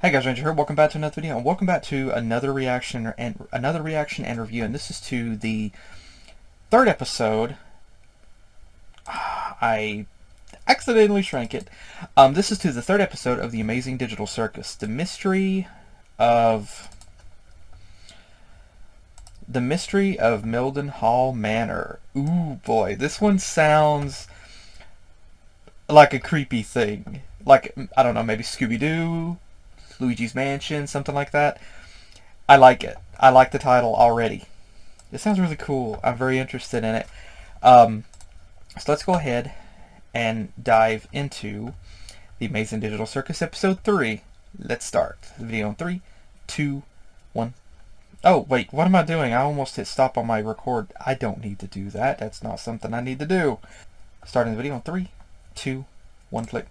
Hey guys, Ranger here. Welcome back to another video, and welcome back to another reaction and review. And this is to the third episode. I accidentally shrank it. This is to the third episode of the Amazing Digital Circus, the mystery of Mildenhall Manor. Ooh boy, this one sounds like a creepy thing. Like, I don't know, maybe Scooby-Doo, Luigi's Mansion, something like that. I like it. I like the title already. It sounds really cool. I'm very interested in it. So let's go ahead and dive into the Amazing Digital Circus episode 3. Let's start the video in 3, 2, 1. Oh, wait, what am I doing? I almost hit stop on my record. I don't need to do that. That's not something I need to do. Starting the video in 3, 2, 1, click.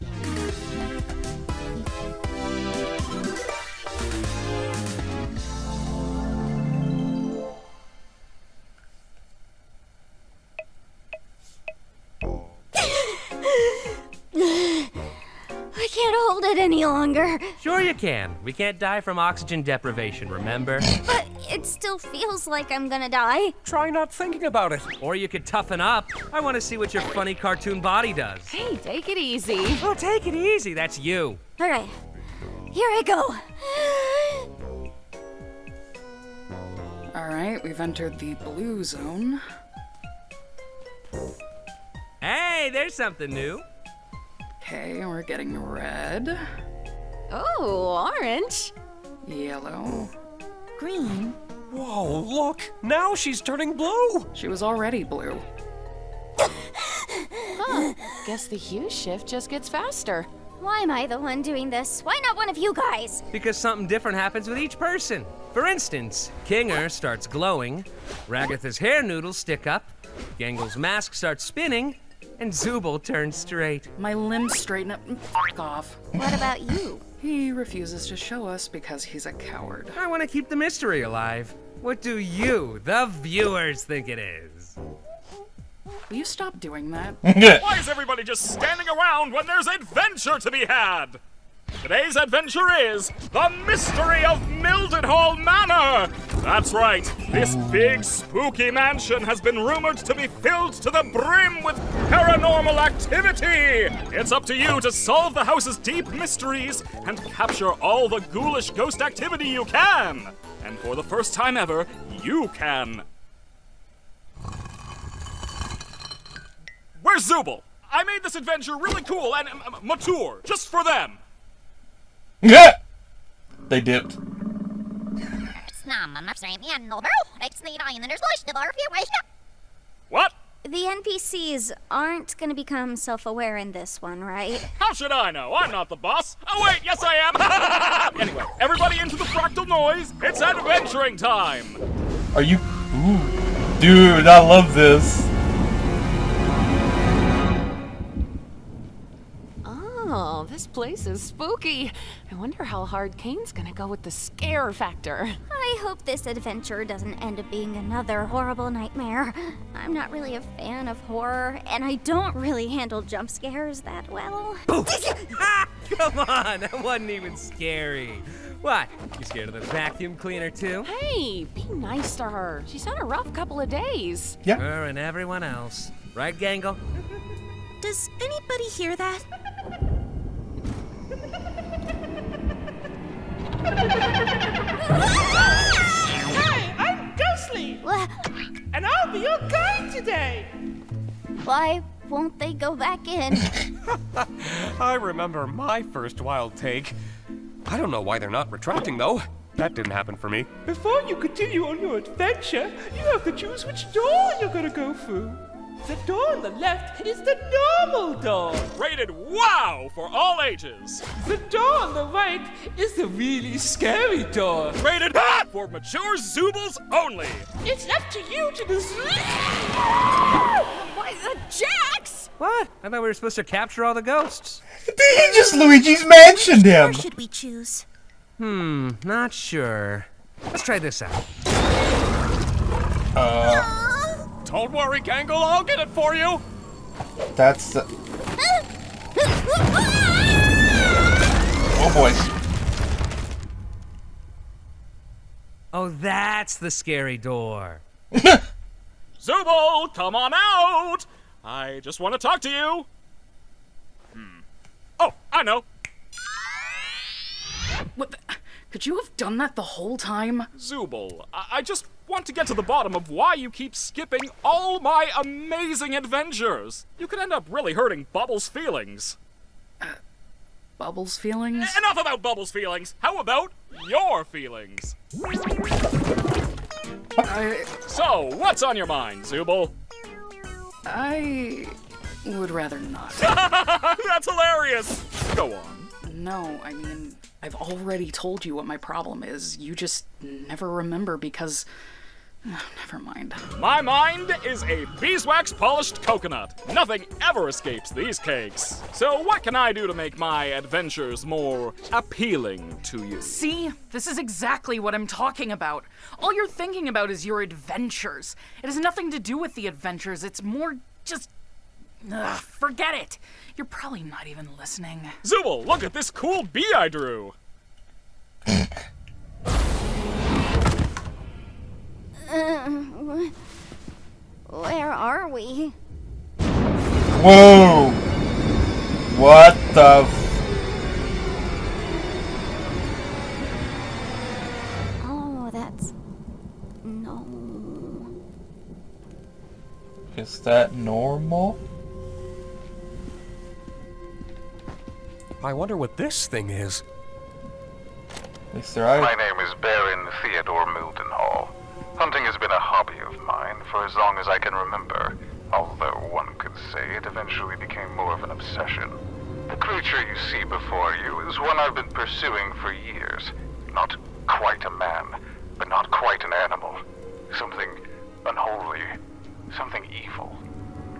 I can't hold it any longer. Sure you can. We can't die from oxygen deprivation, remember? But it still feels like I'm gonna die. Try not thinking about it. Or you could toughen up. I want to see what your funny cartoon body does. Hey, take it easy. Oh, take it easy. That's you. All right, here I go. All right, we've entered the blue zone. Hey, there's something new. Okay, we're getting red, Oh, orange. yellow. Green. Whoa, look! Now she's turning blue! She was already blue. Guess the hue shift just gets faster. Why am I the one doing this? Why not one of you guys? Because something different happens with each person. For instance, Kinger starts glowing, Ragatha's hair noodles stick up, Gangle's mask starts spinning, and Zooble turns straight. My limbs straighten up and f*** off. What about you? He refuses to show us because he's a coward. I want to keep the mystery alive. What do you, the viewers, think it is? Will you stop doing that? Why is everybody just standing around when there's adventure to be had? Today's adventure is the mystery of Mildenhall Manor! That's right, this big spooky mansion has been rumored to be filled to the brim with paranormal activity! It's up to you to solve the house's deep mysteries and capture all the ghoulish ghost activity you can! And for the first time ever, you can! Where's Zooble? I made this adventure really cool and mature, just for them! Yeah! They dipped. What? The NPCs aren't gonna become self-aware in this one, right? How should I know? I'm not the boss. Oh wait, yes I am! Anyway, everybody into the fractal noise. It's adventuring time! Are you... Ooh. Dude, I love this. Oh, this place is spooky. I wonder how hard Caine's gonna go with the scare factor. I hope this adventure doesn't end up being another horrible nightmare. I'm not really a fan of horror, and I don't really handle jump scares that well. Come on, that wasn't even scary. What? You scared of the vacuum cleaner too? Hey, be nice to her. She's had a rough couple of days. Yeah. Her and everyone else. Right, Gangle? Does anybody hear that? Hi, I'm Ghostly, and I'll be your guide today. Why won't they go back in? I remember my first wild take. I don't know why they're not retracting, though. That didn't happen for me. Before you continue on your adventure, you have to choose which door you're gonna go through. The door on the left is the normal door. Rated WOW for all ages. The door on the right is the really scary door. Rated for mature Zoobles only. It's up to you to decide. Why the Jax? What? I thought we were supposed to capture all the ghosts. He just Luigi's Mansioned him. Should we choose? Not sure. Let's try this out. Don't worry, Gangle, I'll get it for you. That's the... Oh boy. Oh, that's the scary door. Zooble, come on out! I just want to talk to you. Oh, I know. What the, could you have done that the whole time? Zooble, I just want to get to the bottom of why you keep skipping all my amazing adventures. You could end up really hurting Bubbles' feelings. Bubbles' feelings? Enough about Bubbles' feelings. How about your feelings? So, what's on your mind, Zooble? I would rather not. That's hilarious. Go on. No, I mean, I've already told you what my problem is. You just never remember because... never mind. My mind is a beeswax polished coconut. Nothing ever escapes these cakes. So what can I do to make my adventures more appealing to you? See? This is exactly what I'm talking about. All you're thinking about is your adventures. It has nothing to do with the adventures. It's more just... forget it. You're probably not even listening. Zooble, look at this cool bee I drew. Where are we? Whoa! What the Oh, that's... No. Is that normal? I wonder what this thing is. At least they're My name is Baron Theodore Mildenhall. Hunting has been a hobby of mine for as long as I can remember, although one could say it eventually became more of an obsession. The creature you see before you is one I've been pursuing for years. Not quite a man, but not quite an animal. Something unholy, something evil.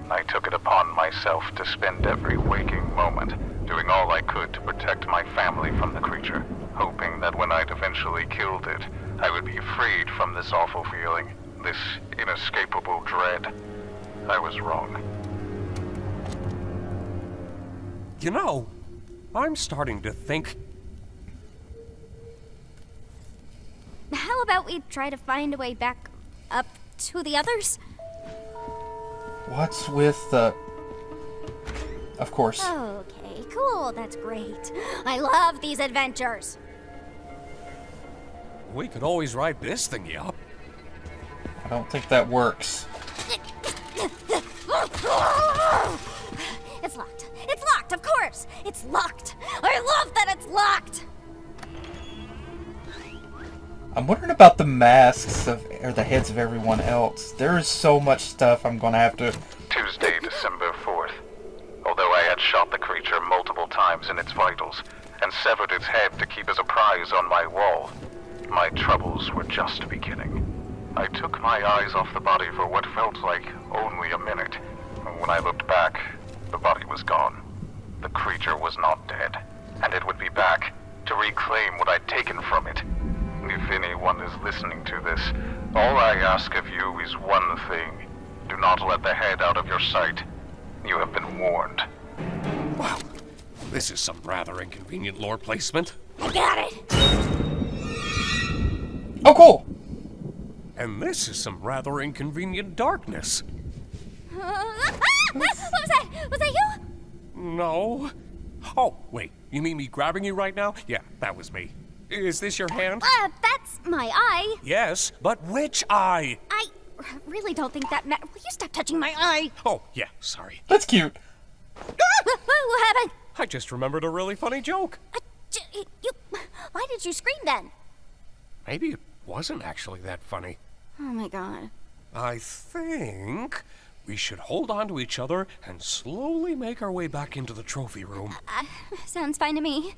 I took it upon myself to spend every waking moment doing all I could to protect my family from the creature, hoping that when I'd eventually killed it, I would be freed from this awful feeling, this inescapable dread. I was wrong. You know, I'm starting to think... How about we try to find a way back up to the others? What's with the... Of course. Okay, cool, that's great. I love these adventures. We could always ride this thingy up. I don't think that works. It's locked. It's locked, of course. It's locked. I love that it's locked. I'm wondering about the masks of, or the heads of everyone else. There is so much stuff I'm gonna have to... Tuesday, December 4th. Although I had shot the creature multiple times in its vitals and severed its head to keep as a prize on my wall, my troubles were just beginning. I took my eyes off the body for what felt like only a minute. When I looked back, the body was gone. The creature was not dead, and it would be back to reclaim what I'd taken from it. If anyone is listening to this, all I ask of you is one thing. Do not let the head out of your sight. You have been warned. Wow, this is some rather inconvenient lore placement. I got it. Oh, cool! And this is some rather inconvenient darkness. What was that? Was that you? No. Oh, wait, you mean me grabbing you right now? Yeah, that was me. Is this your hand? That's my eye. Yes, but which eye? I really don't think that matters. Will you stop touching my eye? Oh, yeah, sorry. That's cute. What happened? I just remembered a really funny joke. Why did you scream then? Maybe it wasn't actually that funny. Oh my god. I think we should hold on to each other and slowly make our way back into the trophy room. Sounds fine to me.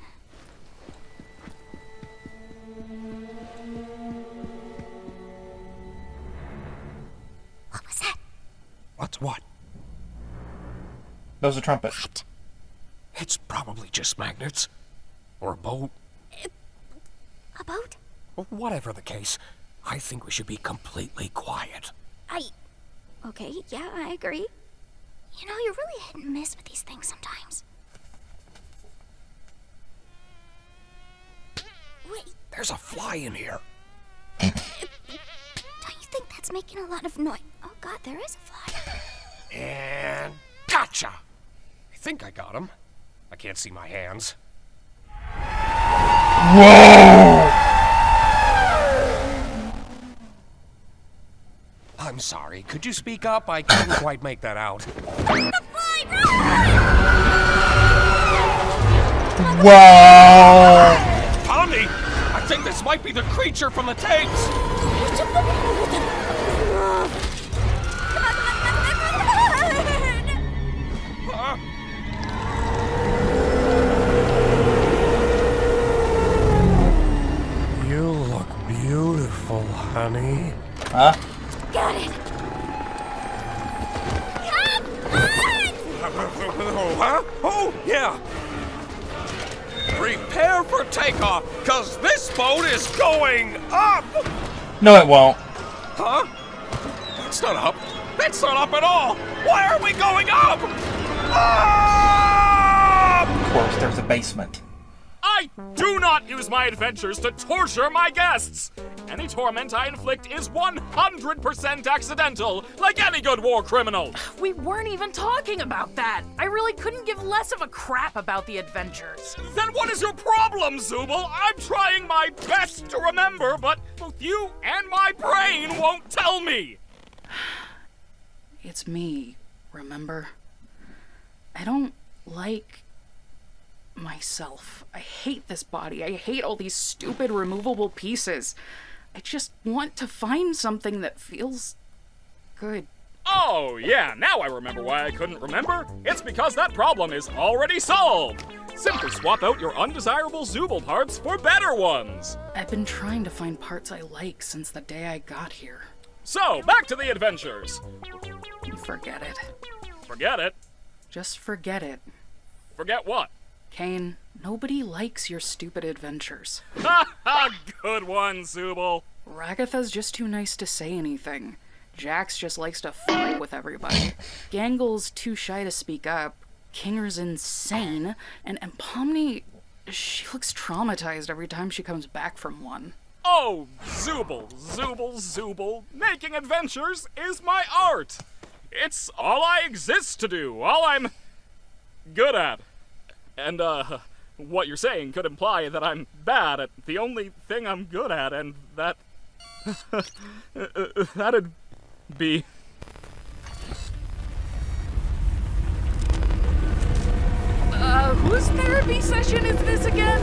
What was that? What's what? Those are trumpets. It's probably just magnets. Or a boat. A boat? Or whatever the case, I think we should be completely quiet. Okay, yeah, I agree. You know, you're really hit and miss with these things sometimes. Wait. There's a fly in here. That's making a lot of noise. Oh god, there is a fly. And gotcha! I think I got him. I can't see my hands. Whoa! I'm sorry. Could you speak up? I couldn't quite make that out. Whoa! Pomni! I think this might be the creature from the tapes! Huh? You look beautiful, honey. Huh? Got it. Huh? Oh, yeah. Prepare for takeoff, cause this boat is going up! No, it won't. Huh? That's not up. That's not up at all! Why are we going up? Up! Of course, there's a basement. I do not use my adventures to torture my guests! Any torment I inflict is 100% accidental, like any good war criminal! We weren't even talking about that. I really couldn't give less of a crap about the adventures. Then what is your problem, Zooble? I'm trying my best to remember, but both you and my brain won't tell me! It's me, remember? I don't like myself. I hate this body. I hate all these stupid removable pieces. I just want to find something that feels good. Oh, yeah, now I remember why I couldn't remember. It's because that problem is already solved. Simply swap out your undesirable Zooble parts for better ones. I've been trying to find parts I like since the day I got here. So, back to the adventures. Forget it. Forget it. Just forget it. Forget what? Caine, nobody likes your stupid adventures. Ha ha! Good one, Zooble. Ragatha's just too nice to say anything. Jax just likes to fight with everybody. Gangle's too shy to speak up. Kinger's insane. And Pomni, she looks traumatized every time she comes back from one. Oh, Zooble, Zooble, Zooble. Making adventures is my art. It's all I exist to do, all I'm good at. And, what you're saying could imply that I'm bad at the only thing I'm good at, and that... that'd be... Whose therapy session is this again?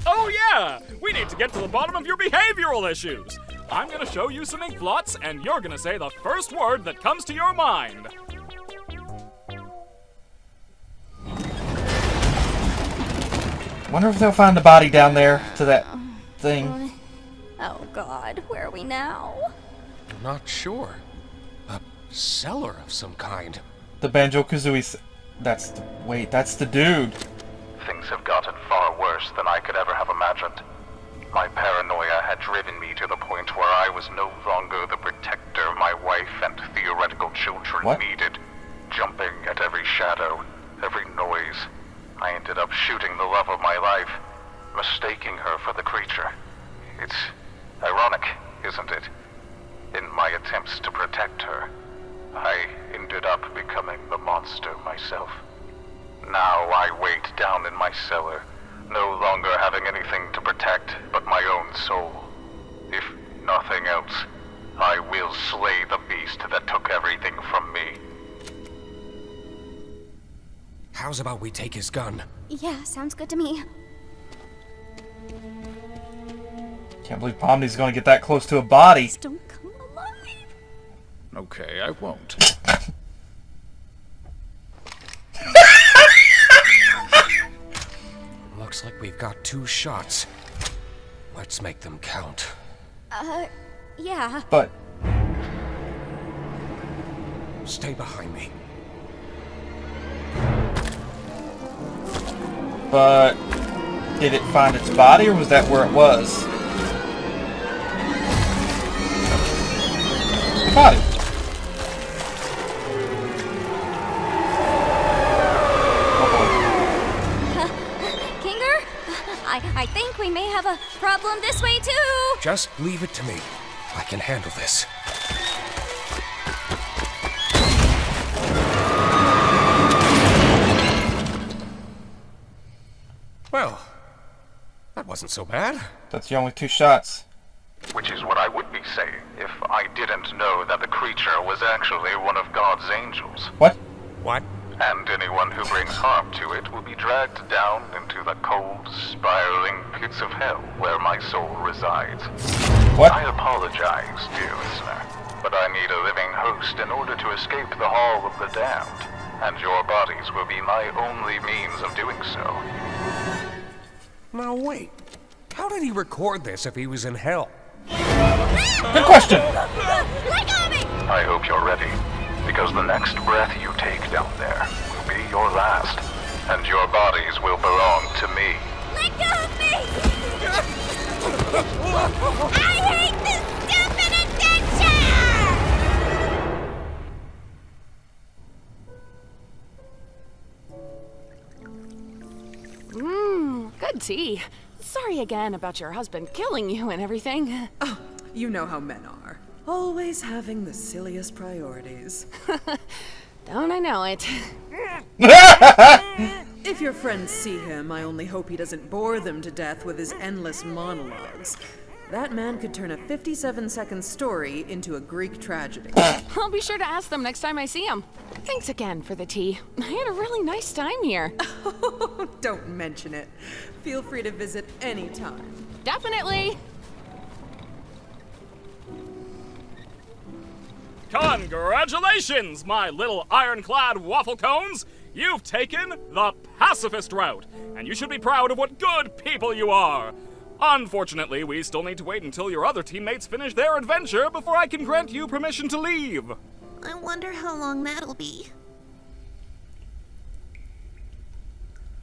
Oh yeah! We need to get to the bottom of your behavioral issues. I'm gonna show you some ink blots, and you're gonna say the first word that comes to your mind. Wonder if they'll find the body down there to that thing. Oh god, where are we now? I'm not sure. A cellar of some kind. The Banjo-Kazooie... That's the dude. Things have gotten far worse than I could ever have imagined. My paranoia had driven me to the point where I was no longer the protector my wife and theoretical children needed. Jumping at every shadow, every noise, I ended up shooting the love of my life, mistaking her for the creature. It's ironic, isn't it? In my attempts to protect her, I ended up becoming the monster myself. Now I wait down in my cellar, no longer having anything to protect but my own soul. If nothing else, I will slay the beast that took everything from me. How's about we take his gun? Yeah, sounds good to me. Can't believe Pomni's gonna get that close to a body. Just don't come alive. Okay, I won't. Looks like we've got 2 shots. Let's make them count. Yeah. But Stay behind me. But did it find its body, or was that where it was? The body. Kinger? I think we may have a problem this way too. Just leave it to me. I can handle this. Well, that wasn't so bad. That's your only 2 shots. Which is what I would be saying if I didn't know that the creature was actually one of God's angels. What? What? And anyone who brings harm to it will be dragged down into the cold, spiraling pits of hell where my soul resides. What? I apologize, dear listener, but I need a living host in order to escape the Hall of the Damned, and your bodies will be my only means of doing so. Now wait. How did he record this if he was in hell? Good question. Let go of me! I hope you're ready, because the next breath you take down there will be your last, and your bodies will belong to me. Let go of me! I hate this stupid adventure! Good tea. Sorry again about your husband killing you and everything. Oh, you know how men are. Always having the silliest priorities. Don't I know it? If your friends see him, I only hope he doesn't bore them to death with his endless monologues. That man could turn a 57-second story into a Greek tragedy. I'll be sure to ask them next time I see him. Thanks again for the tea. I had a really nice time here. Don't mention it. Feel free to visit anytime. Definitely. Congratulations, my little ironclad waffle cones! You've taken the pacifist route, and you should be proud of what good people you are. Unfortunately, we still need to wait until your other teammates finish their adventure before I can grant you permission to leave. I wonder how long that'll be.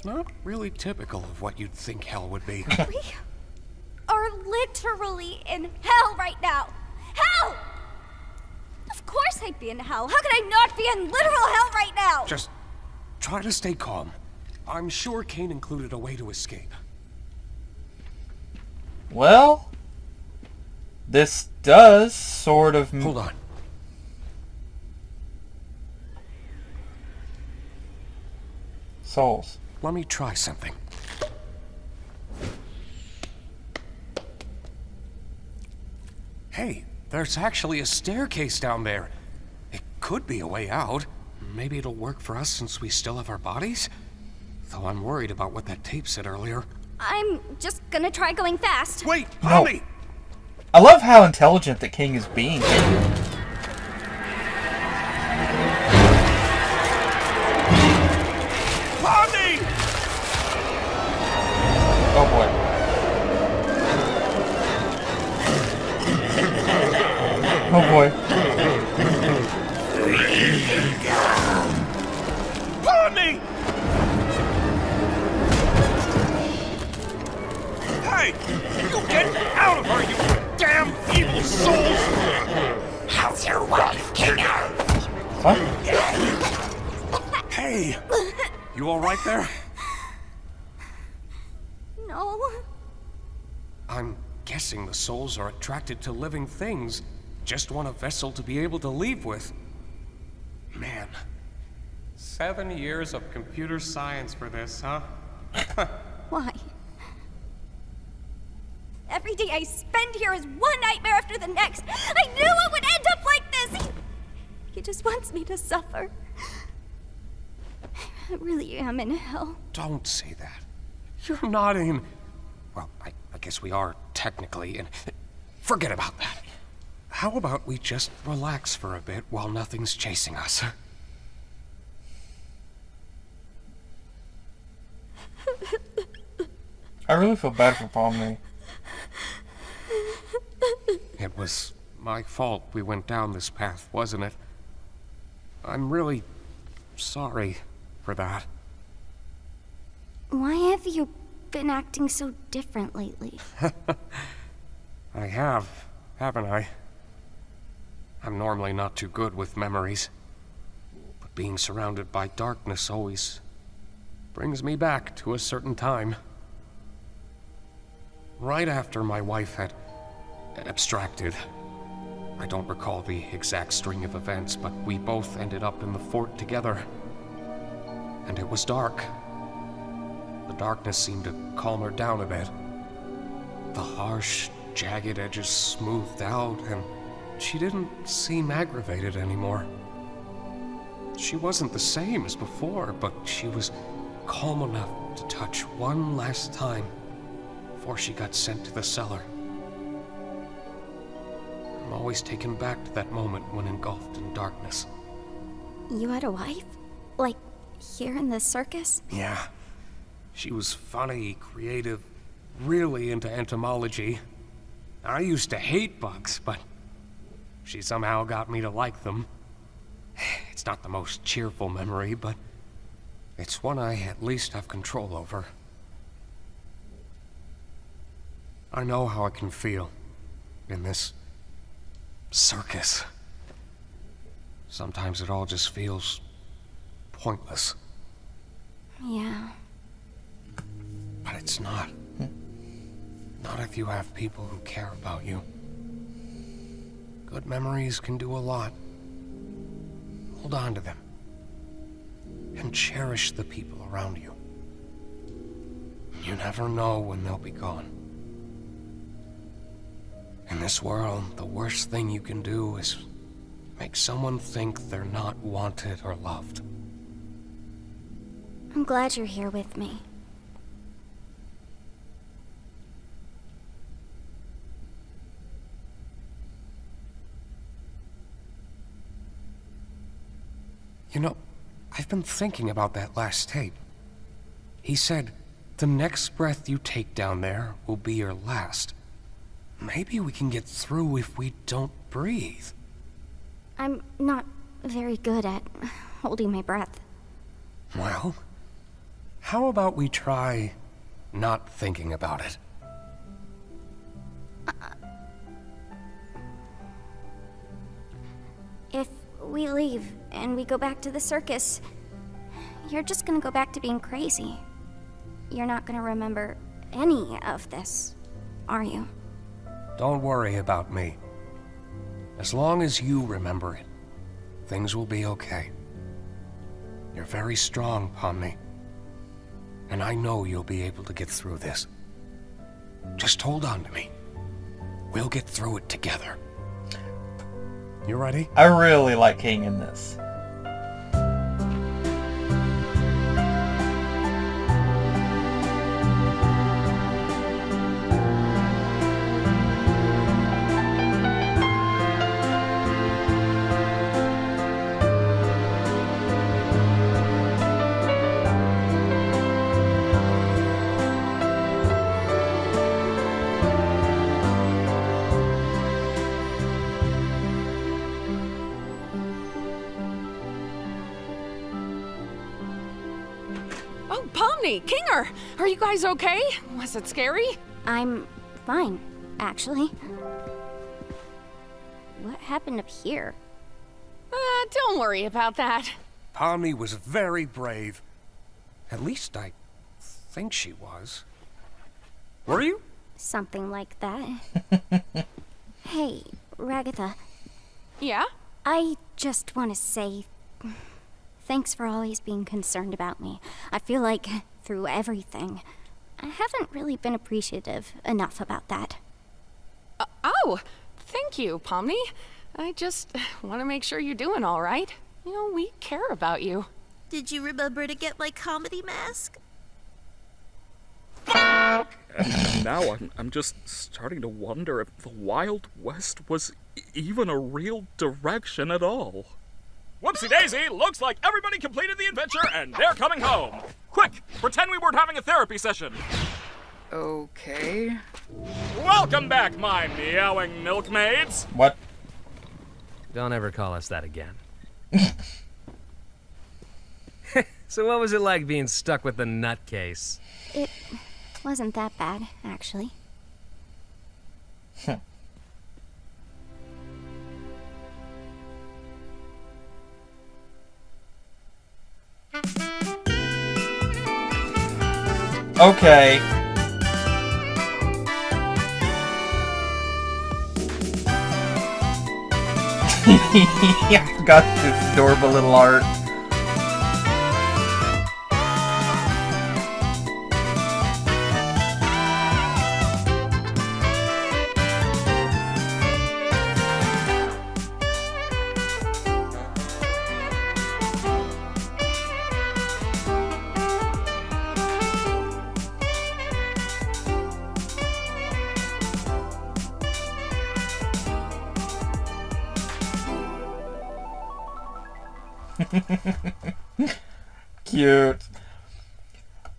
Not really typical of what you'd think hell would be. We are literally in hell right now. Hell! Of course I'd be in hell. How could I not be in literal hell right now? Just try to stay calm. I'm sure Caine included a way to escape. Well, this does sort of... Hold on. Souls. Let me try something. Hey, there's actually a staircase down there. It could be a way out. Maybe it'll work for us since we still have our bodies? Though I'm worried about what that tape said earlier. I'm just gonna try going fast. Wait, No. Holly! I love how intelligent the king is being. Holly! Oh boy. Oh boy. Holly! Hey! You get out of her, you damn evil souls! How's your wife, Kinger? What? Hey! You alright there? No. I'm guessing the souls are attracted to living things. Just want a vessel to be able to leave with. Man. 7 years of computer science for this, huh? Why? Every day I spend here is one nightmare after the next. I knew it would end up like this. He just wants me to suffer. I really am in hell. Don't say that. You're not in... Well, I guess we are technically in... Forget about that. How about we just relax for a bit while nothing's chasing us? I really feel bad for Pomni. It was my fault we went down this path, wasn't it? I'm really sorry for that. Why have you been acting so different lately? I have, haven't I? I'm normally not too good with memories, but being surrounded by darkness always brings me back to a certain time. Right after my wife had abstracted. I don't recall the exact string of events, but we both ended up in the fort together. And it was dark. The darkness seemed to calm her down a bit. The harsh, jagged edges smoothed out, and she didn't seem aggravated anymore. She wasn't the same as before, but she was calm enough to touch one last time before she got sent to the cellar. I'm always taken back to that moment when engulfed in darkness. You had a wife? Like, here in the circus? Yeah. She was funny, creative, really into entomology. I used to hate bugs, but she somehow got me to like them. It's not the most cheerful memory, but it's one I at least have control over. I know how I can feel in this circus. Sometimes it all just feels pointless. Yeah. But it's not. Not if you have people who care about you. Good memories can do a lot. Hold on to them. And cherish the people around you. You never know when they'll be gone. In this world, the worst thing you can do is make someone think they're not wanted or loved. I'm glad you're here with me. You know, I've been thinking about that last tape. He said, the next breath you take down there will be your last. Maybe we can get through if we don't breathe. I'm not very good at holding my breath. Well, how about we try not thinking about it? If we leave and we go back to the circus, you're just gonna go back to being crazy. You're not gonna remember any of this, are you? Don't worry about me. As long as you remember it, things will be okay. You're very strong, Pomni. And I know you'll be able to get through this. Just hold on to me. We'll get through it together. You ready? I really like Caine in this. Kinger, are you guys okay? Was it scary? I'm fine, actually. What happened up here? Don't worry about that. Pomni was very brave. At least I think she was. Were you? Something like that. Hey, Ragatha. Yeah? I just want to say thanks for always being concerned about me. I feel like through everything, I haven't really been appreciative enough about that. Oh, thank you, Pomni. I just want to make sure you're doing all right. You know, we care about you. Did you remember to get my comedy mask? And now I'm just starting to wonder if the Wild West was even a real direction at all. Whoopsie daisy, looks like everybody completed the adventure and they're coming home. Quick, pretend we weren't having a therapy session. Okay. Welcome back, my meowing milkmaids. What? Don't ever call us that again. So what was it like being stuck with the nutcase? It wasn't that bad, actually. Okay. I forgot this adorable little art. Cute.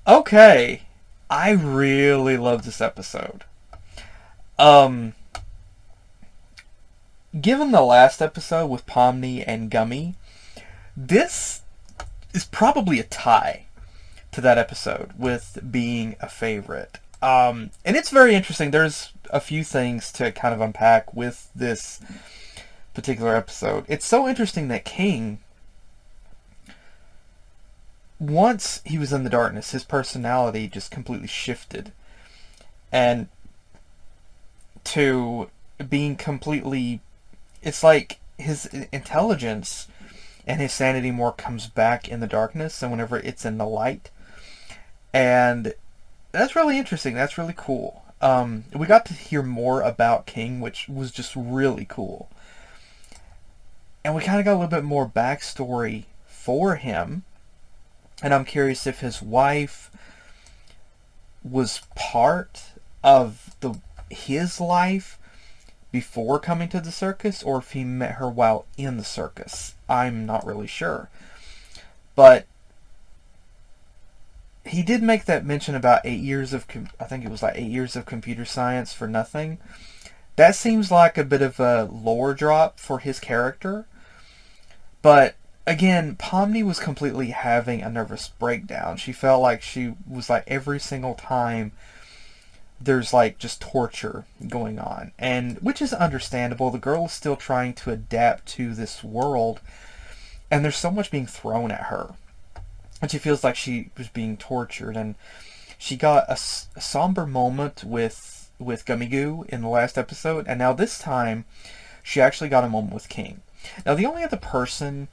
Okay. I really love this episode. Given the last episode with Pomni and Gummy, this is probably a tie to that episode with being a favorite. And it's very interesting. There's a few things to kind of unpack with this particular episode. It's so interesting that King, once he was in the darkness, his personality just completely shifted. And to being completely... It's like his intelligence and his sanity more comes back in the darkness than whenever it's in the light. And that's really interesting. That's really cool. We got to hear more about King, which was just really cool. And we kind of got a little bit more backstory for him. And I'm curious if his wife was part of his life before coming to the circus, or if he met her while in the circus. I'm not really sure. But he did make that mention about 8 years of, I think it was like 8 years of computer science for nothing. That seems like a bit of a lore drop for his character. But again, Pomni was completely having a nervous breakdown. She felt like she was like every single time there's like just torture going on, and which is understandable. The girl is still trying to adapt to this world, and there's so much being thrown at her, and she feels like she was being tortured. And she got a somber moment with Gummy Goo in the last episode, and now this time she actually got a moment with King. Now the only other person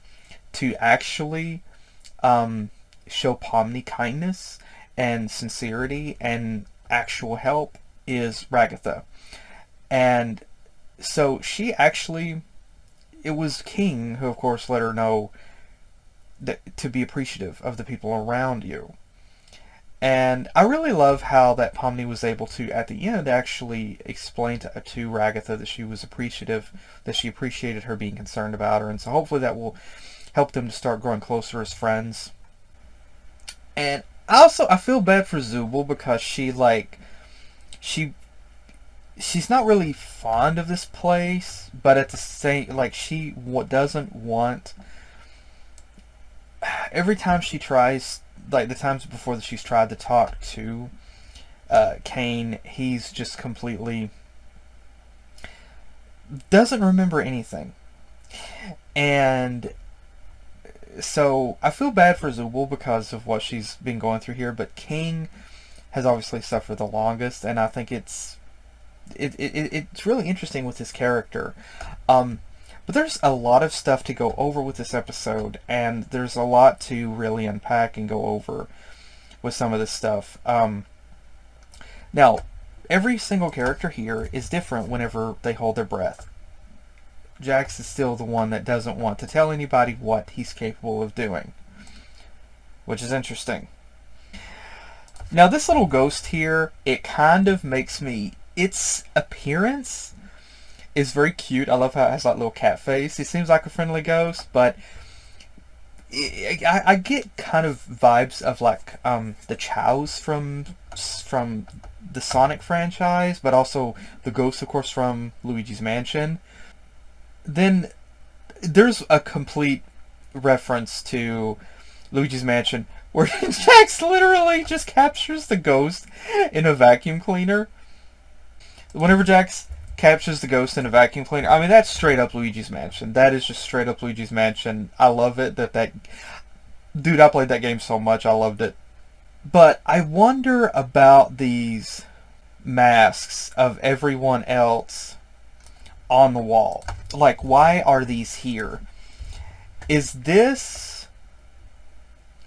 to actually show Pomni kindness and sincerity and actual help is Ragatha. And so she actually, it was King who of course let her know that to be appreciative of the people around you. And I really love how that Pomni was able to at the end actually explain to Ragatha that she was appreciative, that she appreciated her being concerned about her, and so hopefully that will help them to start growing closer as friends. And also, I feel bad for Zooble because she's not really fond of this place, but at the same, like, she doesn't want, every time she tries, like the times before that she's tried to talk to Caine, he's just completely doesn't remember anything. And so I feel bad for Zooble because of what she's been going through here, but King has obviously suffered the longest, and I think it's really interesting with his character. But there's a lot of stuff to go over with this episode, and there's a lot to really unpack and go over with some of this stuff. Now, every single character here is different whenever they hold their breath. Jax is still the one that doesn't want to tell anybody what he's capable of doing, which is interesting. Now this little ghost here, it kind of makes me, its appearance is very cute. I love how it has that little cat face. It seems like a friendly ghost, but I get kind of vibes of like the Chows from the Sonic franchise, but also the ghost, of course, from Luigi's Mansion. Then there's a complete reference to Luigi's Mansion where Jax literally just captures the ghost in a vacuum cleaner. Whenever Jax captures the ghost in a vacuum cleaner, I mean, that's straight up Luigi's Mansion. That is just straight up Luigi's Mansion. I love it. Dude, I played that game so much. I loved it. But I wonder about these masks of everyone else on the wall. Like, why are these here? Is this...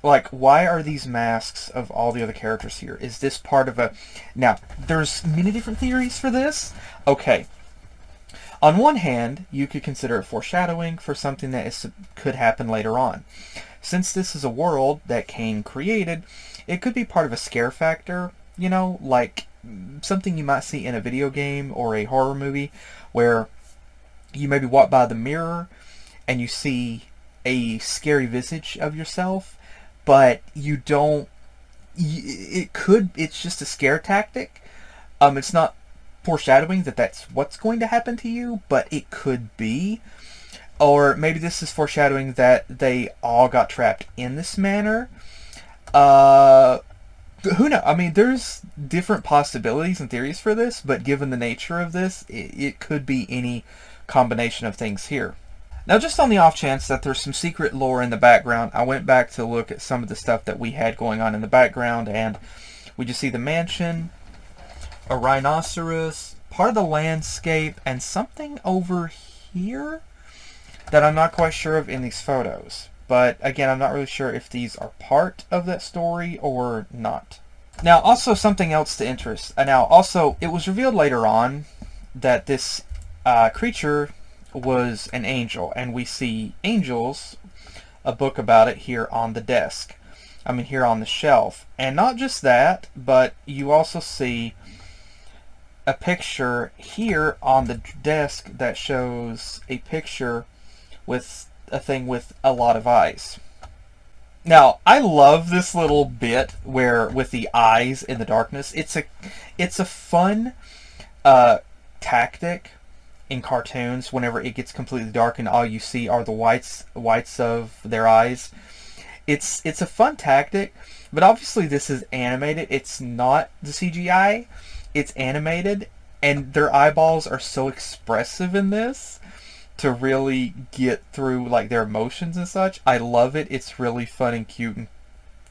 Like, why are these masks of all the other characters here? Is this part of a... Now, there's many different theories for this. Okay. On one hand, you could consider it foreshadowing for something that could happen later on. Since this is a world that Caine created, it could be part of a scare factor, you know, like something you might see in a video game or a horror movie where you maybe walk by the mirror and you see a scary visage of yourself, but you don't. It's just a scare tactic. It's not foreshadowing that that's what's going to happen to you, but it could be. Or maybe this is foreshadowing that they all got trapped in this manor. Who knows? I mean, there's different possibilities and theories for this, but given the nature of this, it could be any combination of things here. Now, just on the off chance that there's some secret lore in the background, I went back to look at some of the stuff that we had going on in the background, and we just see the mansion, a rhinoceros, part of the landscape, and something over here that I'm not quite sure of in these photos. But again, I'm not really sure if these are part of that story or not. Now, also something else to interest. Now, also, it was revealed later on that this creature was an angel, and we see angels, a book about it here on the desk. I mean, here on the shelf. And not just that, but you also see a picture here on the desk that shows a picture with a thing with a lot of eyes. Now, I love this little bit where with the eyes in the darkness. It's a fun tactic in cartoons whenever it gets completely dark and all you see are the whites of their eyes. It's a fun tactic, but obviously this is animated. It's not the CGI. It's animated, and their eyeballs are so expressive in this to really get through like their emotions and such. I love it. It's really fun and cute and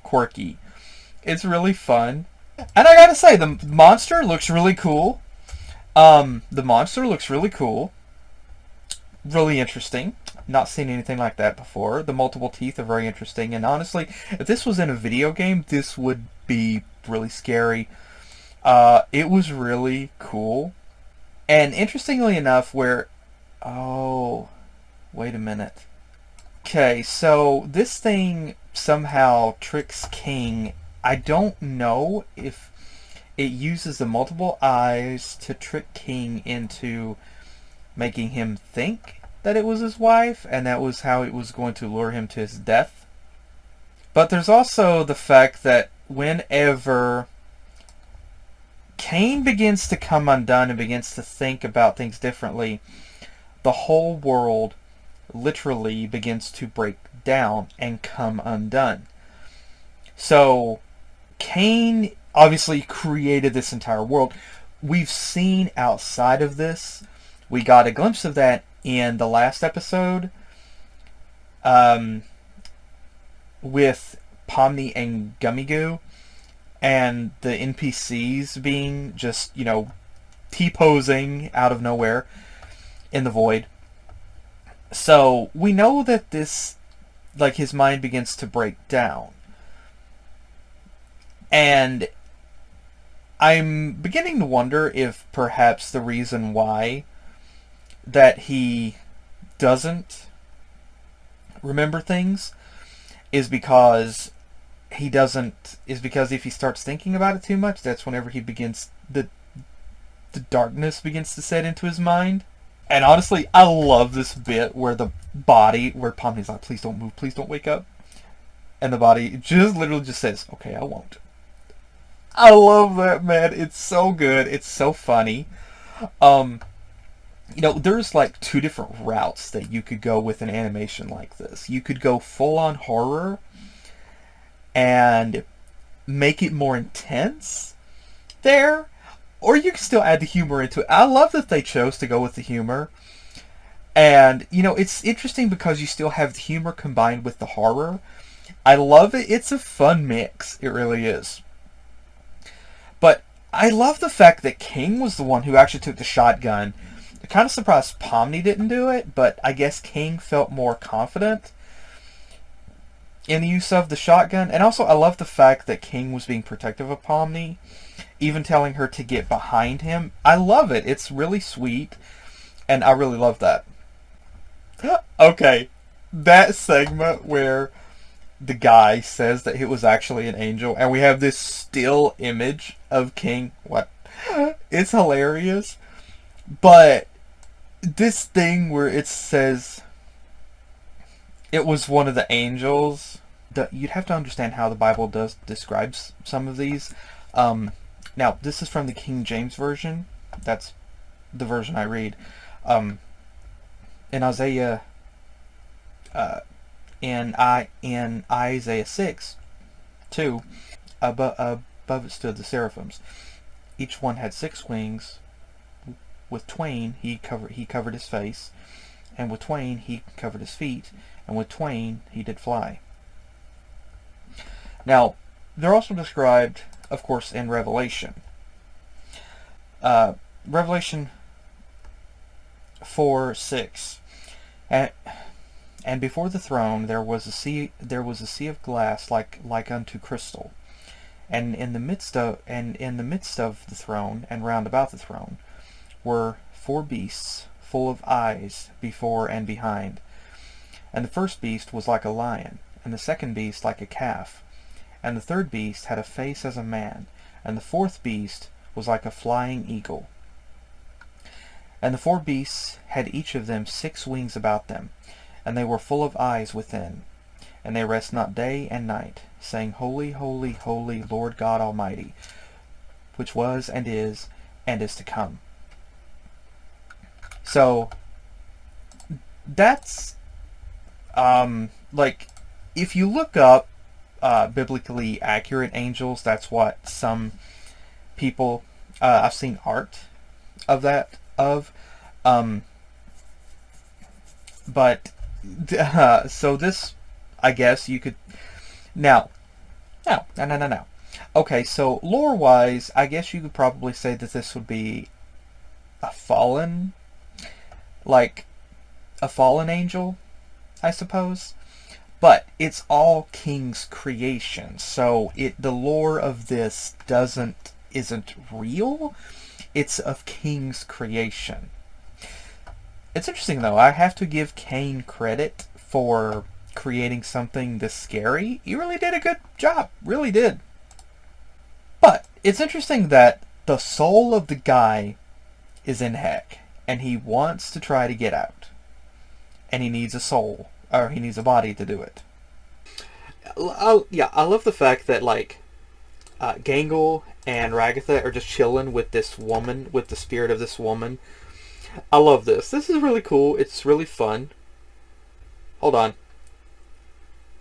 quirky. It's really fun. And I gotta say, the monster looks really cool. Really interesting. Not seen anything like that before. The multiple teeth are very interesting. And honestly, if this was in a video game, this would be really scary. It was really cool. And interestingly enough, oh, wait a minute. Okay, so this thing somehow tricks King. I don't know if it uses the multiple eyes to trick King into making him think that it was his wife, and that was how it was going to lure him to his death. But there's also the fact that whenever Caine begins to come undone and begins to think about things differently, the whole world literally begins to break down and come undone. So Caine obviously created this entire world. We've seen outside of this. We got a glimpse of that in the last episode with Pomni and Gummigoo and the NPCs being just, T-posing out of nowhere in the void. So we know that this, his mind begins to break down. And I'm beginning to wonder if perhaps the reason why that he doesn't remember things is because if he starts thinking about it too much, that's whenever he begins, the darkness begins to set into his mind. And honestly, I love this bit where where Pomni's like, please don't move, please don't wake up. And the body literally just says, okay, I won't. I love that, man. It's so good. It's so funny. There's two different routes that you could go with an animation like this. You could go full-on horror and make it more intense there, or you can still add the humor into it. I love that they chose to go with the humor. And, it's interesting because you still have the humor combined with the horror. I love it. It's a fun mix. It really is. But I love the fact that King was the one who actually took the shotgun. I'm kind of surprised Pomni didn't do it, but I guess King felt more confident in the use of the shotgun. And also, I love the fact that King was being protective of Pomni, even telling her to get behind him. I love it. It's really sweet, and I really love that. Okay, that segment where the guy says that it was actually an angel, and we have this still image of King. What? It's hilarious. But this thing where it says, it was one of the angels. You'd have to understand how the Bible describes some of these. Now, this is from the King James Version. That's the version I read. In Isaiah, in Isaiah 6:2, above it stood the seraphims. Each one had 6 wings. With twain he covered his face, and with twain he covered his feet, and with twain he did fly. Now, they're also described, of course, in Revelation. Revelation 4:6, and before the throne there was a sea of glass like unto crystal, and in the midst of the throne and round about the throne were 4 beasts full of eyes before and behind. And the first beast was like a lion, and the second beast like a calf, and the third beast had a face as a man, and the fourth beast was like a flying eagle. And the 4 beasts had each of them 6 wings about them, and they were full of eyes within. And they rest not day and night, saying, Holy, holy, holy, Lord God Almighty, which was and is to come. So, that's, like, if you look up biblically accurate angels, that's what some people, I've seen art of that, but, so this, I guess you could, no. Okay, so lore-wise, I guess you could probably say that this would be a fallen angel, I suppose. But it's all King's creation, so the lore of this isn't real. It's of King's creation. It's interesting though. I have to give Caine credit for creating something this scary. He really did a good job. Really did. But it's interesting that the soul of the guy is in heck, and he wants to try to get out. And he needs a soul, or he needs a body to do it. I love the fact that, like, Gangle and Ragatha are just chilling with this woman, with the spirit of this woman. I love this. This is really cool. It's really fun. Hold on.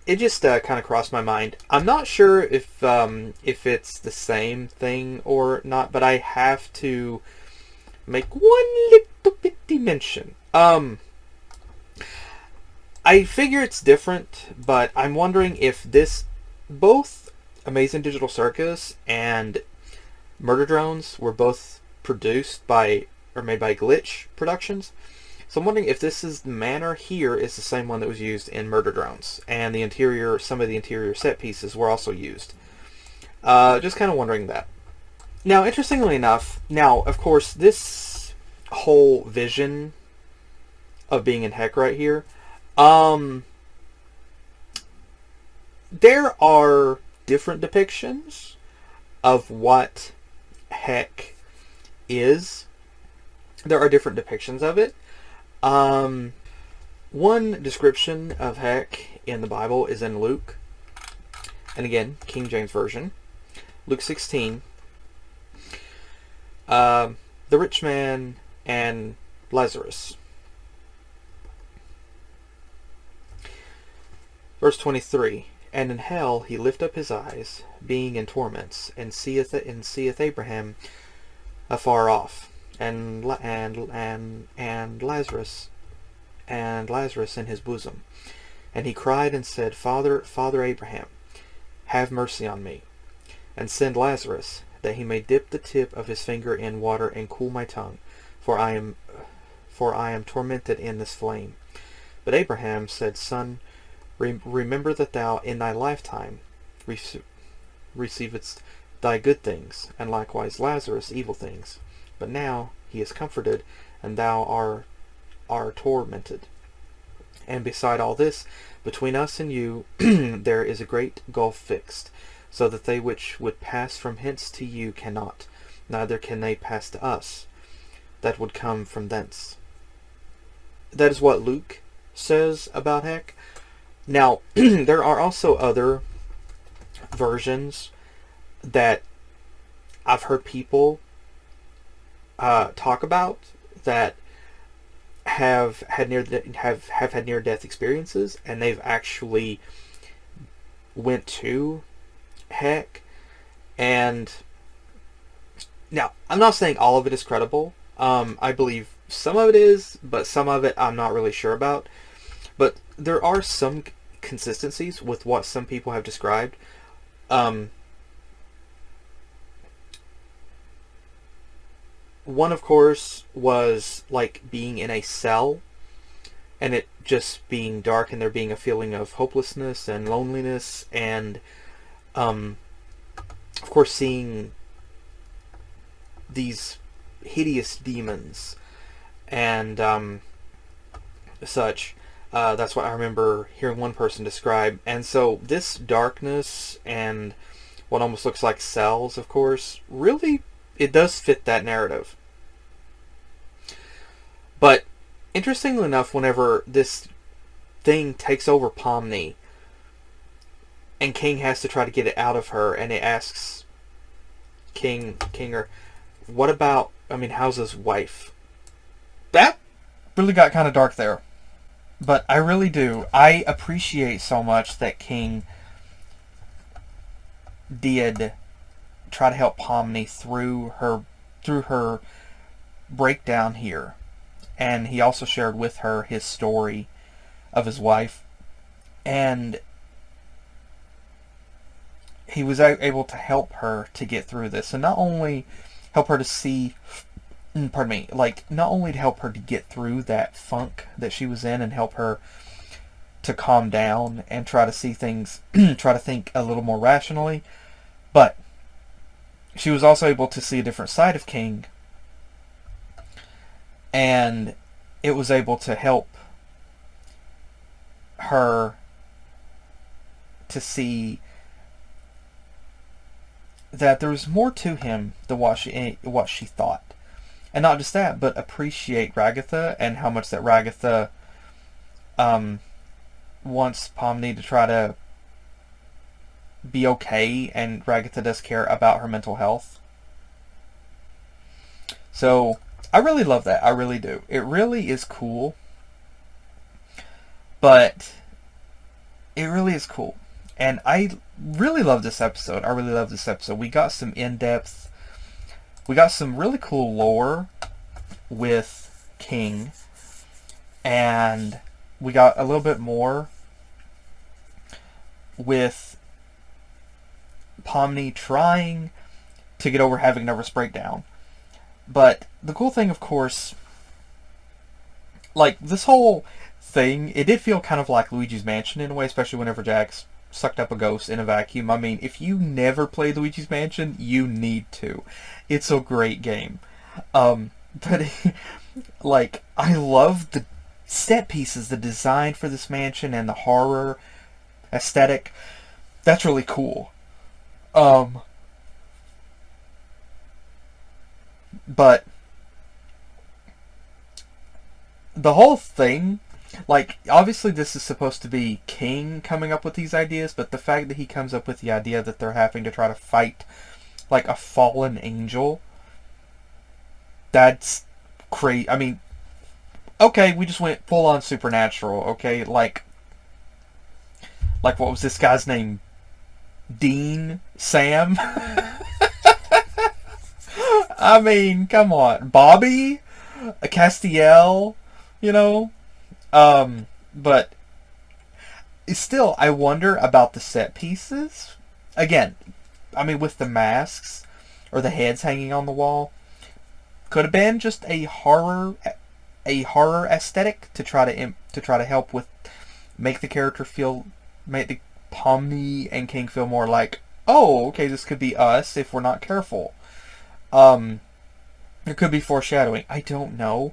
It just kind of crossed my mind. I'm not sure if it's the same thing or not, but I have to make one little bitty mention. I figure it's different, but I'm wondering if both Amazing Digital Circus and Murder Drones were both produced by, or made by Glitch Productions. So I'm wondering if the Manor here is the same one that was used in Murder Drones, and some of the interior set pieces were also used. Just kind of wondering that. Now, interestingly enough, of course, this whole vision of being in heck right here, there are different depictions of what heck is. There are different depictions of it. One description of heck in the Bible is in Luke, and again, King James Version, Luke 16. The rich man and Lazarus. Verse 23, and in hell he lift up his eyes, being in torments, and seeth Abraham afar off, and Lazarus in his bosom. And he cried and said, Father Abraham, have mercy on me, and send Lazarus, that he may dip the tip of his finger in water and cool my tongue, for I am tormented in this flame. But Abraham said, Son, remember that thou in thy lifetime receivedst thy good things, and likewise Lazarus evil things. But now he is comforted, and thou are tormented. And beside all this, between us and you there is a great gulf fixed, so that they which would pass from hence to you cannot, neither can they pass to us that would come from thence. That is what Luke says about heck. Now, there are also other versions that I've heard people talk about that have had near death experiences, and they've actually went to heck. And now, I'm not saying all of it is credible. I believe some of it is, but some of it I'm not really sure about. But there are some consistencies with what some people have described. One, of course, was like being in a cell and it just being dark and there being a feeling of hopelessness and loneliness, and of course seeing these hideous demons and such. That's what I remember hearing one person describe. And so this darkness and what almost looks like cells, of course, really, it does fit that narrative. But interestingly enough, whenever this thing takes over Pomni and King has to try to get it out of her, and it asks Kinger, what about, how's his wife? That really got kind of dark there. But I really do. I appreciate so much that King did try to help Pomni through her breakdown here. And he also shared with her his story of his wife. And he was able to help her to get through this. And not only help her to see, not only to help her to get through that funk that she was in and help her to calm down and try to see things, try to think a little more rationally, but she was also able to see a different side of King, and it was able to help her to see that there was more to him than what she thought. And not just that, but appreciate Ragatha and how much that Ragatha wants Pomni to try to be okay, and Ragatha does care about her mental health. So I really love that. I really do. It really is cool. But it really is cool. And I really love this episode. I really love this episode. We got some in-depth, we got some really cool lore with King, and we got a little bit more with Pomni trying to get over having a nervous breakdown. But the cool thing, of course, like this whole thing, it did feel kind of like Luigi's Mansion in a way, especially whenever Jax sucked up a ghost in a vacuum. I mean, if you never played Luigi's Mansion, you need to. It's a great game. But like, I love the set pieces, the design for this mansion, and the horror aesthetic. That's really cool. But the whole thing, like, obviously this is supposed to be King coming up with these ideas, but the fact that he comes up with the idea that they're having to try to fight like a fallen angel, that's crazy. I mean, okay, we just went full on supernatural, okay? Like what was this guy's name? Dean? Sam? I mean, come on. Bobby? Castiel? You know? But still, I wonder about the set pieces. Again, I mean, with the masks or the heads hanging on the wall, could have been just a horror aesthetic to try to help with make the Pomni and King feel more like, oh, okay, this could be us if we're not careful. There could be foreshadowing. I don't know.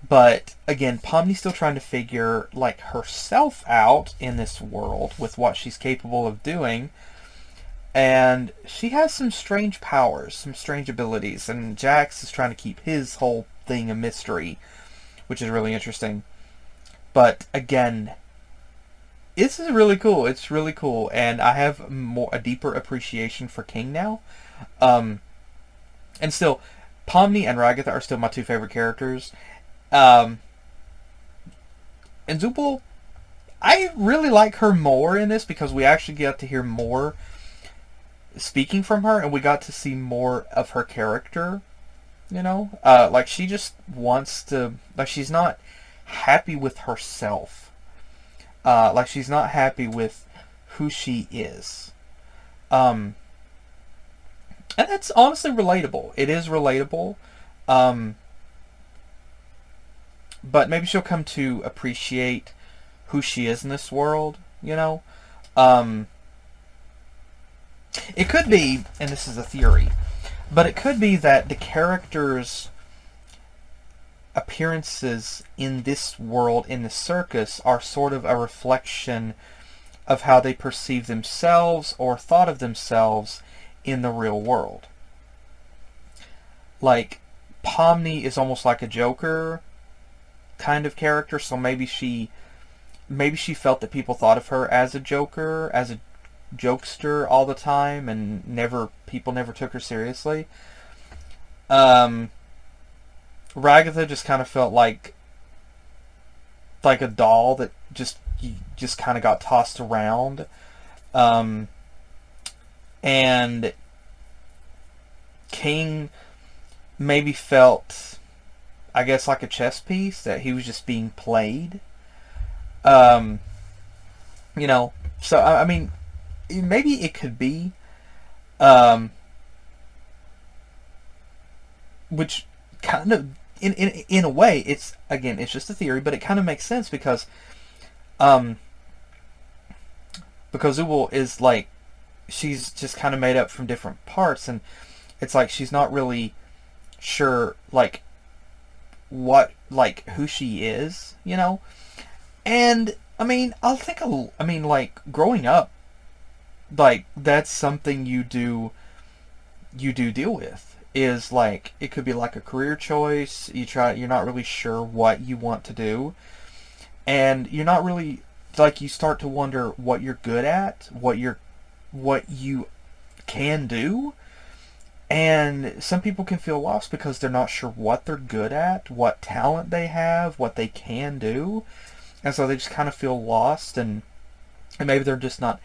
But again, Pomni's still trying to figure like herself out in this world with what she's capable of doing. And she has some strange powers, some strange abilities, and Jax is trying to keep his whole thing a mystery, which is really interesting. But again, this is really cool. It's really cool, and I have a deeper appreciation for King now. And still, Pomni and Ragatha are still my two favorite characters. And Zooble, I really like her more in this because we actually get to hear more speaking from her, and we got to see more of her character. You know, like she just wants to, like she's not happy with herself. Like she's not happy with who she is. And that's honestly relatable. It is relatable. But maybe she'll come to appreciate who she is in this world, you know? It could be, and this is a theory, but it could be that the characters' appearances in this world, in the circus, are sort of a reflection of how they perceive themselves or thought of themselves in the real world. Like, Pomni is almost like a Joker kind of character, so maybe she felt that people thought of her as a Joker, as a jokester all the time, and people never took her seriously. Ragatha just kind of felt like a doll that just kind of got tossed around. And King maybe felt, I guess, like a chess piece, that he was just being played. You know, so I mean, maybe it could be, which kind of, in a way, it's just a theory, but it kind of makes sense because Zooble is like, she's just kind of made up from different parts, and it's like she's not really sure like who she is, you know. And I mean, like growing up, like that's something you do deal with. Is like, it could be like a career choice. You're not really sure what you want to do, and you're not really, like, you start to wonder what you're good at, what you can do. And some people can feel lost because they're not sure what they're good at, what talent they have, what they can do, and so they just kind of feel lost, and maybe they're just not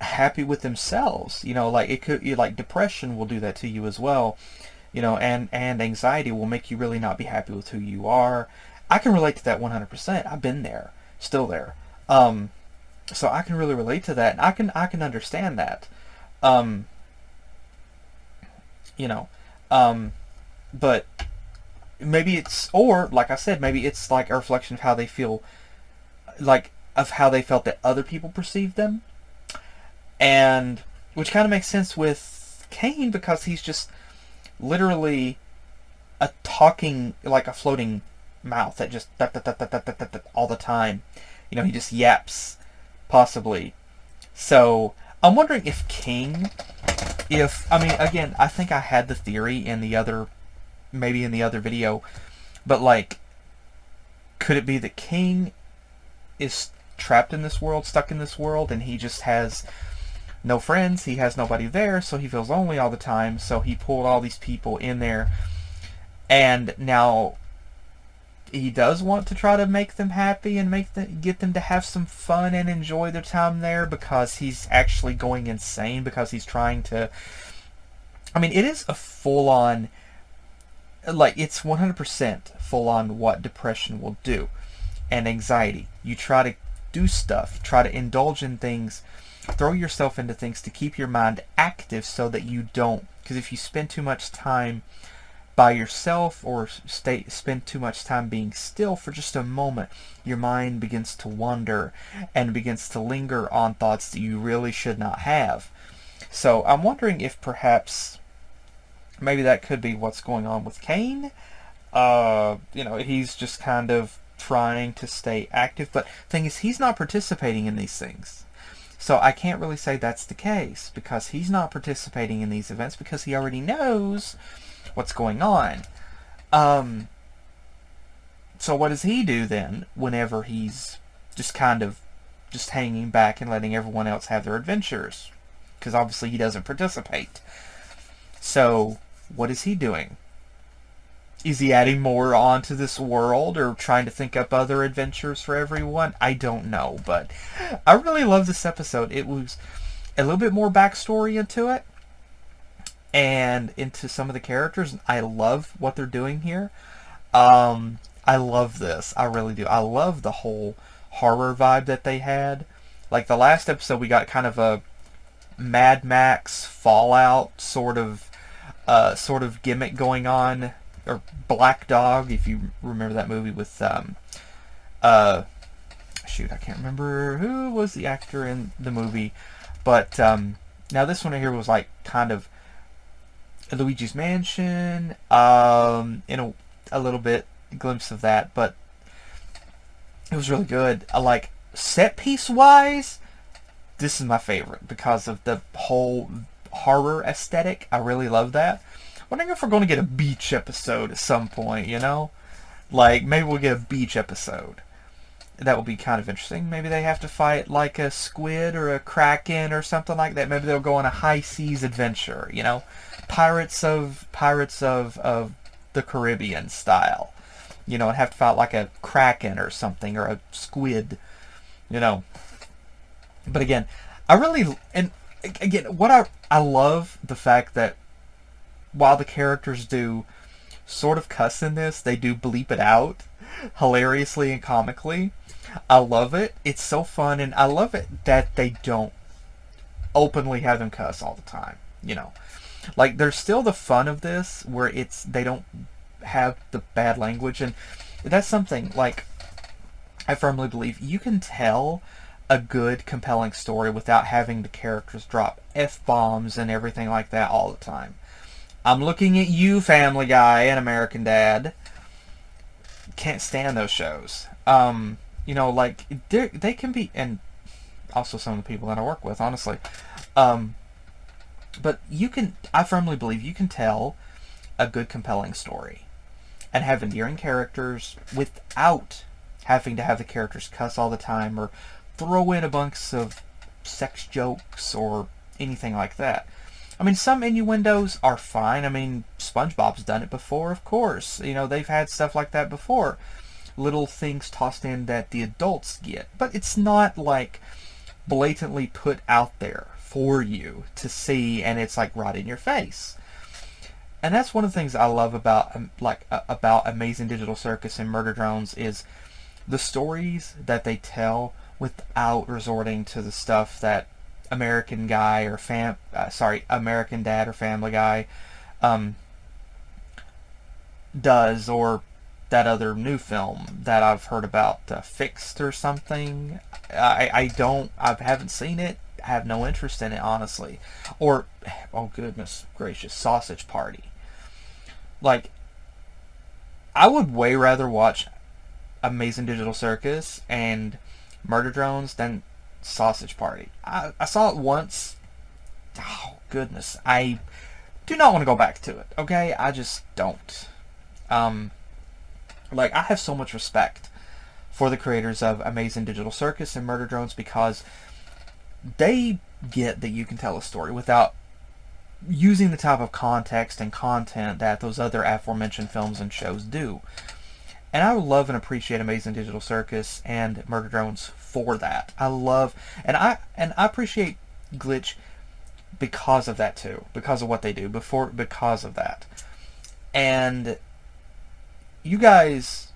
happy with themselves. You know, like it could, like depression will do that to you as well, you know, and anxiety will make you really not be happy with who you are. I can relate to that 100%. I've been there, still there. So I can really relate to that, and I can understand that. You know, but maybe it's, or like I said, maybe it's like a reflection of how they feel, like of how they felt that other people perceived them. And which kind of makes sense with Caine, because he's just literally a talking, like a floating mouth that just all the time. You know, he just yaps, possibly. So I'm wondering if King, I mean, again, I think I had the theory in the other video, but like, could it be that King is trapped in this world, stuck in this world, and he just has no friends, he has nobody there, so he feels lonely all the time, so he pulled all these people in there, and now he does want to try to make them happy and get them to have some fun and enjoy their time there, because he's actually going insane, because he's trying to, I mean, it is a full-on, like, it's 100% full-on what depression will do, and anxiety. You try to do stuff, try to indulge in things, throw yourself into things to keep your mind active so that you don't, because if you spend too much time by yourself or spend too much time being still for just a moment, your mind begins to wander and begins to linger on thoughts that you really should not have. So I'm wondering if perhaps maybe that could be what's going on with Caine. You know, he's just kind of trying to stay active, but the thing is, he's not participating in these things. So I can't really say that's the case, because he's not participating in these events because he already knows what's going on. So what does he do then whenever he's just kind of just hanging back and letting everyone else have their adventures. Because obviously he doesn't participate. So, what is he doing? Is he adding more onto this world or trying to think up other adventures for everyone? I don't know, but I really love this episode. It was a little bit more backstory into it and into some of the characters. I love what they're doing here. I love this. I really do. I love the whole horror vibe that they had. Like the last episode, we got kind of a Mad Max Fallout sort of gimmick going on, or Black Dog, if you remember that movie with shoot, I can't remember who was the actor in the movie, but now this one here was like kind of Luigi's Mansion, in a little bit glimpse of that, but it was really good. I like set piece wise, this is my favorite because of the whole horror aesthetic. I really love that. Wondering if we're going to get a beach episode at some point, you know? Like, maybe we'll get a beach episode. That would be kind of interesting. Maybe they have to fight like a squid or a kraken or something like that. Maybe they'll go on a high seas adventure, you know? Pirates of the Caribbean style. You know, and have to fight like a kraken or something, or a squid, you know? But again, I really, and again, what I love the fact that while the characters do sort of cuss in this, they do bleep it out hilariously and comically. I love it. It's so fun, and I love it that they don't openly have them cuss all the time, you know. Like, there's still the fun of this where they don't have the bad language, and that's something, like, I firmly believe you can tell a good, compelling story without having the characters drop F-bombs and everything like that all the time. I'm looking at you, Family Guy and American Dad. Can't stand those shows. You know, like, they can be, and also some of the people that I work with, honestly. But I firmly believe you can tell a good, compelling story and have endearing characters without having to have the characters cuss all the time or throw in a bunch of sex jokes or anything like that. I mean, some innuendos are fine. I mean, SpongeBob's done it before, of course. You know, they've had stuff like that before. Little things tossed in that the adults get. But it's not, like, blatantly put out there for you to see, and it's, like, right in your face. And that's one of the things I love about Amazing Digital Circus and Murder Drones is the stories that they tell without resorting to the stuff that American Dad or Family Guy does, or that other new film that I've heard about, Fixed or something. I haven't seen it. I have no interest in it, honestly. Or, oh goodness gracious, Sausage Party. Like, I would way rather watch Amazing Digital Circus and Murder Drones than Sausage Party. I saw it once. Oh, goodness. I do not want to go back to it, okay? I just don't. Like, I have so much respect for the creators of Amazing Digital Circus and Murder Drones because they get that you can tell a story without using the type of context and content that those other aforementioned films and shows do. And I love and appreciate Amazing Digital Circus and Murder Drones for that. I love, and I appreciate Glitch because of that too, because of what they do, because of that. And you guys,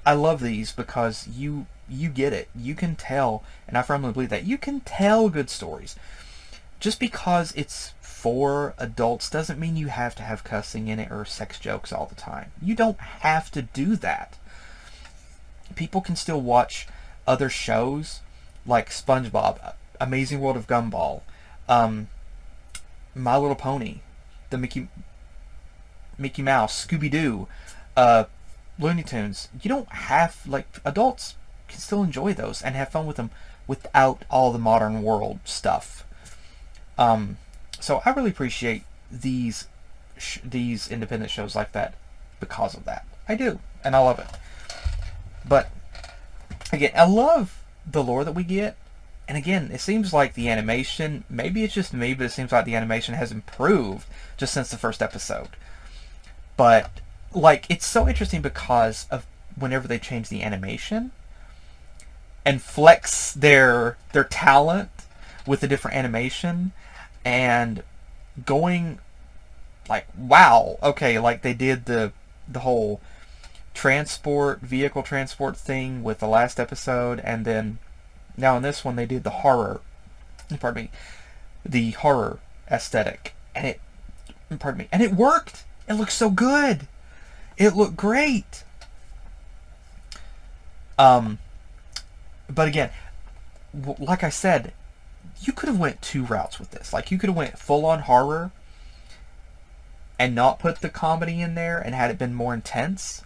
I love these because you get it. You can tell, and I firmly believe that you can tell good stories. Just because it's for adults doesn't mean you have to have cussing in it or sex jokes all the time. You don't have to do that. People can still watch other shows like SpongeBob, Amazing World of Gumball, My Little Pony, the Mickey Mouse, Scooby-Doo, Looney Tunes. You don't have, like, adults can still enjoy those and have fun with them without all the modern world stuff. So I really appreciate these independent shows like that because of that. I do, and I love it. But again, I love the lore that we get And again, it seems like the animation, maybe it's just me, but it seems like the animation has improved just since the first episode. But, like, it's so interesting because of whenever they change the animation and flex their talent with a different animation and going, like, wow, okay, like they did the whole vehicle transport thing with the last episode, and then now in this one they did the horror aesthetic, and it worked. It looked so good. It looked great. But again, like I said, you could have went two routes with this. Like, you could have went full on horror and not put the comedy in there and had it been more intense.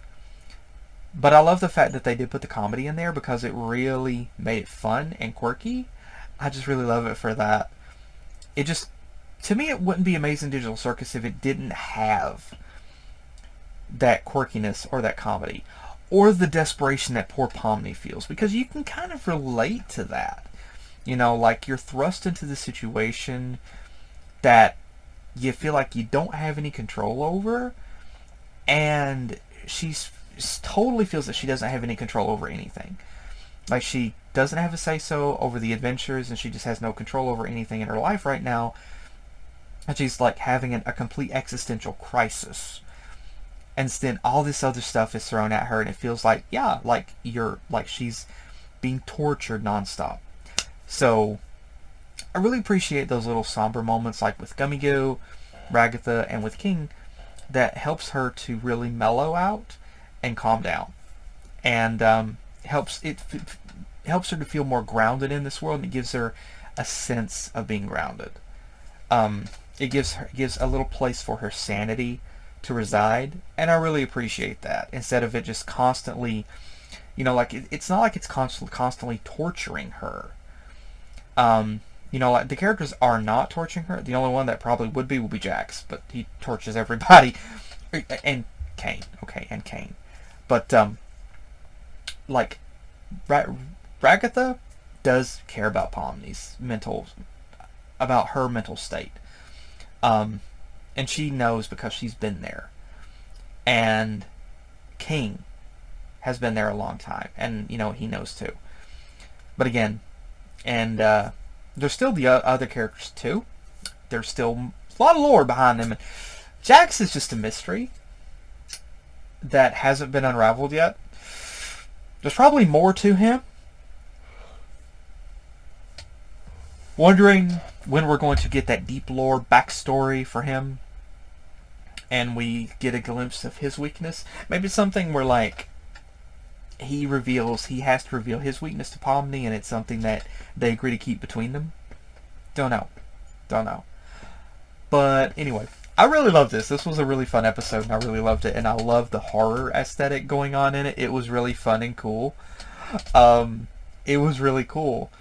But I love the fact that they did put the comedy in there because it really made it fun and quirky. I just really love it for that. It just, to me, it wouldn't be Amazing Digital Circus if it didn't have that quirkiness or that comedy or the desperation that poor Pomni feels, because you can kind of relate to that. You know, like, you're thrust into the situation that you feel like you don't have any control over, and she totally feels that she doesn't have any control over anything. Like, she doesn't have a say-so over the adventures, and she just has no control over anything in her life right now. And she's, like, having a complete existential crisis. And then all this other stuff is thrown at her, and it feels like, yeah, like she's being tortured nonstop. So I really appreciate those little somber moments, like with Gummy Goo, Ragatha, and with King, that helps her to really mellow out and calm down, and helps her to feel more grounded in this world, and it gives her a sense of being grounded. It gives a little place for her sanity to reside, and I really appreciate that, instead of it just constantly, you know, like, it's not like it's constantly torturing her. You know, like, the characters are not torturing her. The only one that probably would be Jax, but he tortures everybody. And Caine, okay, and Caine. But, like, Ragatha does care about Pomni's about her mental state. And she knows because she's been there. And King has been there a long time, and, you know, he knows too. But again, and there's still the other characters too. There's still a lot of lore behind them. And Jax is just a mystery that hasn't been unraveled yet. There's probably more to him. Wondering when we're going to get that deep lore backstory for him, and we get a glimpse of his weakness. Maybe something where, like, he has to reveal his weakness to Pomni, and it's something that they agree to keep between them. Don't know. But anyway, I really loved this. This was a really fun episode, and I really loved it. And I love the horror aesthetic going on in it. It was really fun and cool. It was really cool.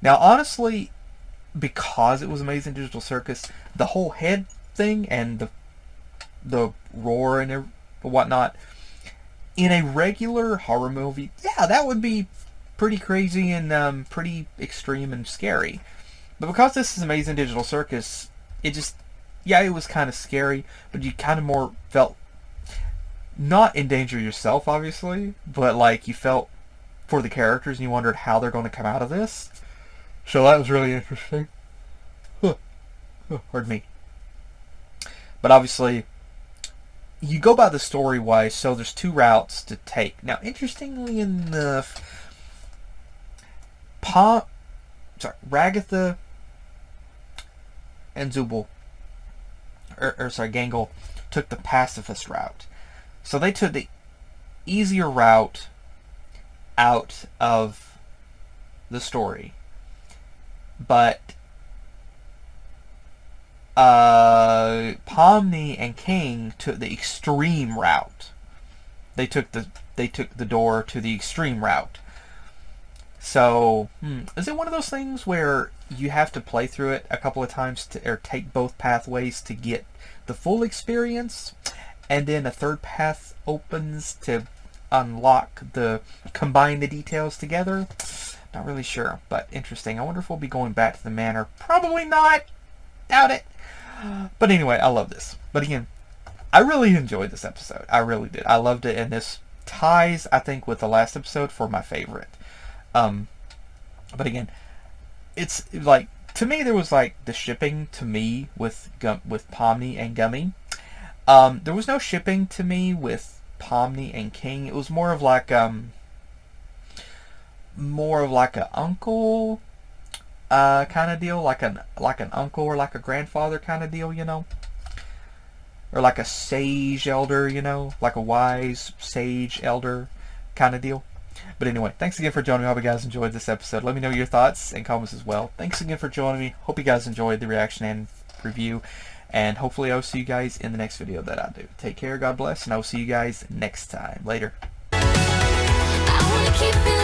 Now, honestly, because it was Amazing Digital Circus, the whole head thing and the roar and whatnot, in a regular horror movie, yeah, that would be pretty crazy and pretty extreme and scary. But because this is Amazing Digital Circus, it just, yeah, it was kind of scary, but you kind of more felt, not in danger yourself, obviously, but like you felt for the characters and you wondered how they're going to come out of this. So that was really interesting. Pardon me. But obviously, you go by the story-wise, so there's two routes to take. Now, interestingly enough, Ragatha and Zooble, Gangle, took the pacifist route. So they took the easier route out of the story. But Pomni and King took the extreme route. They took the door to the extreme route. So, is it one of those things where you have to play through it a couple of times or take both pathways to get the full experience, and then a third path opens to combine the details together? Not really sure, but interesting. I wonder if we'll be going back to the manor. Probably not. Doubt it. But anyway, I love this. But again, I really enjoyed this episode. I really did. I loved it, and this ties, I think, with the last episode for my favorite. But again, it's like, to me, there was like the shipping to me with Pomni and Gummy. There was no shipping to me with Pomni and King. It was more of like an uncle kind of deal, like an uncle or like a grandfather kind of deal, you know, or like a sage elder, you know, like a wise sage elder kind of deal. But anyway, thanks again for joining me. I hope you guys enjoyed this episode. Let me know your thoughts and comments as well. Thanks again for joining me. Hope you guys enjoyed the reaction and review. And hopefully I'll see you guys in the next video that I do. Take care, God bless, and I'll see you guys next time. Later. I wanna keep it